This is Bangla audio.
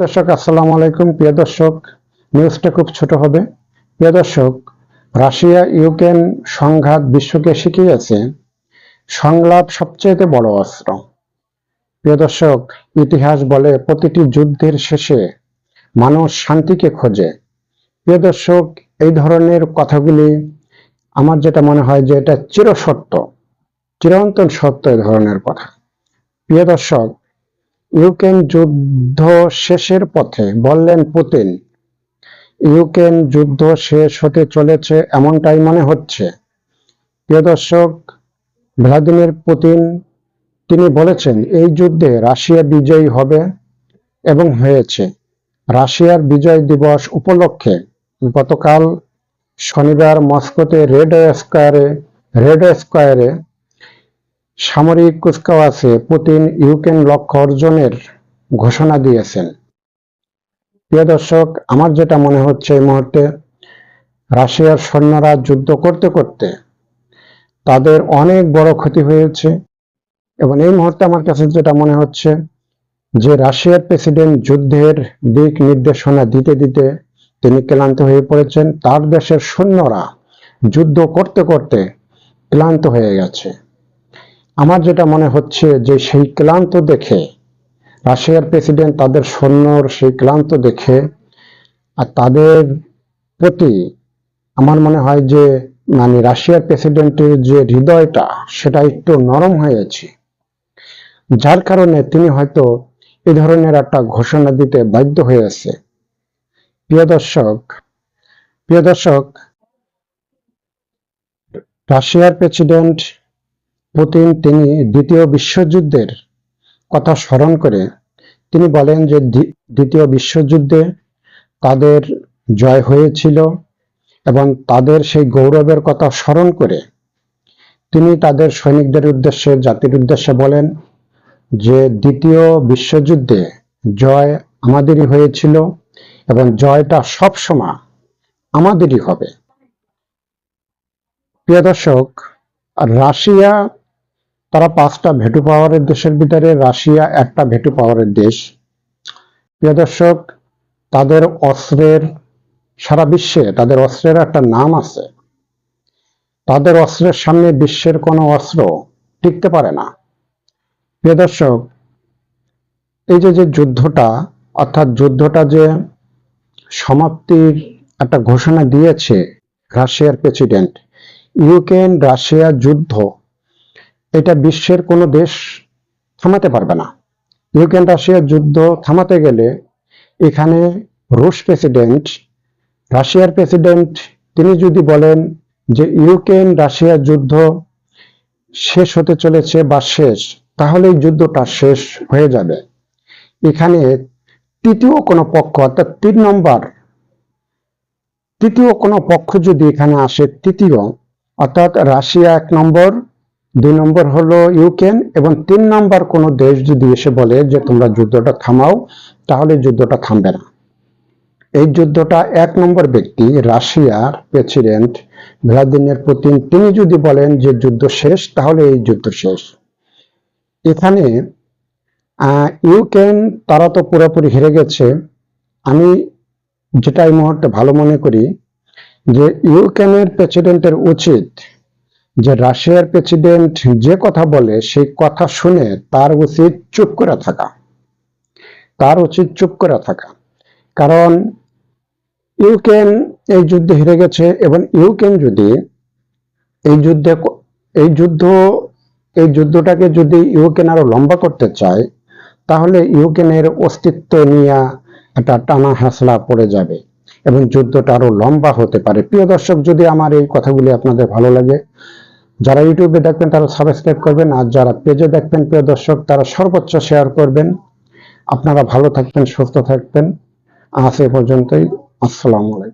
দর্শক আসসালামু আলাইকুম। প্রিয় দর্শক, নিউজটা খুব ছোট হবে। প্রিয় দর্শক, রাশিয়া ইউক্রেন সংঘাত বিশ্বকে শিখিয়েছে সংলাপ সবচেয়ে বড় অস্ত্র। প্রিয় দর্শক, ইতিহাস বলে প্রতিটি যুদ্ধের শেষে মানুষ শান্তিকে খোঁজে। প্রিয় দর্শক, এই ধরনের কথাগুলি আমার যেটা মনে হয় যে এটা চিরসত্য, চিরন্তন সত্য এই ধরনের কথা। প্রিয় দর্শক, ইউক্রেন যুদ্ধ শেষের পথে বললেন পুতিন। ইউক্রেন যুদ্ধ শেষ হতে চলেছে এমনটাই মনে হচ্ছে। প্রিয় দর্শক, ভ্লাদিমির পুতিন তিনি বলেছেন এই যুদ্ধে রাশিয়া বিজয়ী হবে এবং হয়েছে। রাশিয়ার বিজয় দিবস উপলক্ষে গতকাল শনিবার মস্কোতে রেড স্কোয়ারে সামরিক কুচকাওয়াজে পুতিন ইউক্রেন লক্ষ্য অর্জনের ঘোষণা দিয়েছেন। প্রিয় দর্শক, আমার যেটা মনে হচ্ছে এই মুহূর্তে রাশিয়ার সৈন্যরা যুদ্ধ করতে করতে তাদের অনেক বড় ক্ষতি হয়েছে এবং এই মুহূর্তে আমার কাছে যেটা মনে হচ্ছে যে রাশিয়ার প্রেসিডেন্ট যুদ্ধের দিক নির্দেশনা দিতে দিতে তিনি ক্লান্ত হয়ে পড়েছেন। তার দেশের সৈন্যরা যুদ্ধ করতে করতে ক্লান্ত হয়ে গেছে। আমার যেটা মনে হচ্ছে যে সেই ক্লান্ত দেখে রাশিয়ার প্রেসিডেন্ট তাদের সৈন্যর সেই ক্লান্ত দেখে আর তাদের প্রতি আমার মনে হয় যে রাশিয়ার প্রেসিডেন্টের যে হৃদয়টা সেটা একটু নরম হয়েছে, যার কারণে তিনি হয়তো এ ধরনের একটা ঘোষণা দিতে বাধ্য হয়েছে। প্রিয় দর্শক, রাশিয়ার প্রেসিডেন্ট পুতিন তিনি দ্বিতীয় বিশ্বযুদ্ধের কথা স্মরণ করে তিনি বলেন যে দ্বিতীয় বিশ্বযুদ্ধে তাদের জয় হয়েছিল এবং তাদের সেই গৌরবের কথা স্মরণ করে তিনি তাদের সৈনিকদের উদ্দেশ্যে, জাতির উদ্দেশ্যে বলেন যে দ্বিতীয় বিশ্বযুদ্ধে জয় আমাদেরই হয়েছিল এবং জয়টা সবসময় আমাদেরই হবে। প্রিয় দর্শক, রাশিয়া তারা 5টা ভেটু পাওয়ারের দেশের ভিতরে রাশিয়া একটা ভেটু পাওয়ারের দেশ। প্রিয় দর্শক, তাদের অস্ত্রের সারা বিশ্বে তাদের অস্ত্রের একটা নাম আছে। তাদের অস্ত্রের সামনে বিশ্বের কোনো অস্ত্র টিকতে পারে না। প্রিয় দর্শক, এই যে যুদ্ধটা, অর্থাৎ যুদ্ধটা যে সমাপ্তির একটা ঘোষণা দিয়েছে রাশিয়ার প্রেসিডেন্ট, ইউক্রেন রাশিয়া যুদ্ধ এটা বিশ্বের কোনো দেশ থামাতে পারবে না। ইউক্রেন রাশিয়ার যুদ্ধ থামাতে গেলে এখানে রাশিয়ার প্রেসিডেন্ট তিনি যদি বলেন যে ইউক্রেন রাশিয়ার যুদ্ধ শেষ হতে চলেছে বা শেষ, তাহলে এই যুদ্ধটা শেষ হয়ে যাবে। এখানে তৃতীয় কোনো পক্ষ, অর্থাৎ তৃতীয় কোনো পক্ষ যদি এখানে আসে, তৃতীয় অর্থাৎ রাশিয়া 1 নম্বর, 2 নম্বর হলো ইউক্রেন এবং 3 নম্বর কোনো দেশ যদি এসে বলে যে তোমরা যুদ্ধটা থামাও, তাহলে যুদ্ধটা থামবে না। এই যুদ্ধটা 1 নম্বর ব্যক্তি রাশিয়ার প্রেসিডেন্ট ভ্লাদিমির পুতিন তিনি যদি বলেন যে যুদ্ধ শেষ, তাহলে এই যুদ্ধ শেষ। এখানে ইউক্রেন তারা তো পুরোপুরি হেরে গেছে। আমি যেটা এই মুহূর্তে ভালো মনে করি যে ইউক্রেনের প্রেসিডেন্টের উচিত যে রাশিয়ার প্রেসিডেন্ট যে কথা বলে সেই কথা শুনে তার উচিত চুপ করে থাকা। কারণ ইউক্রেন এই যুদ্ধে হেরে গেছে এবং ইউক্রেন যদি এই যুদ্ধটাকে যদি ইউক্রেন আরো লম্বা করতে চায়, তাহলে ইউক্রেনের অস্তিত্ব নিয়ে একটা টানা হেঁচড়া পড়ে যাবে এবং যুদ্ধটা আরো লম্বা হতে পারে। প্রিয় দর্শক, যদি আমার এই কথাগুলি আপনাদের ভালো লাগে, যারা ইউটিউবে দেখবেন তারা সাবস্ক্রাইব করবেন, আর যারা পেজে দেখবেন প্রিয় দর্শক তারা সর্বোচ্চ শেয়ার করবেন। আপনারা ভালো থাকবেন, সুস্থ থাকবেন। আজ এ পর্যন্তই। আসসালামু আলাইকুম।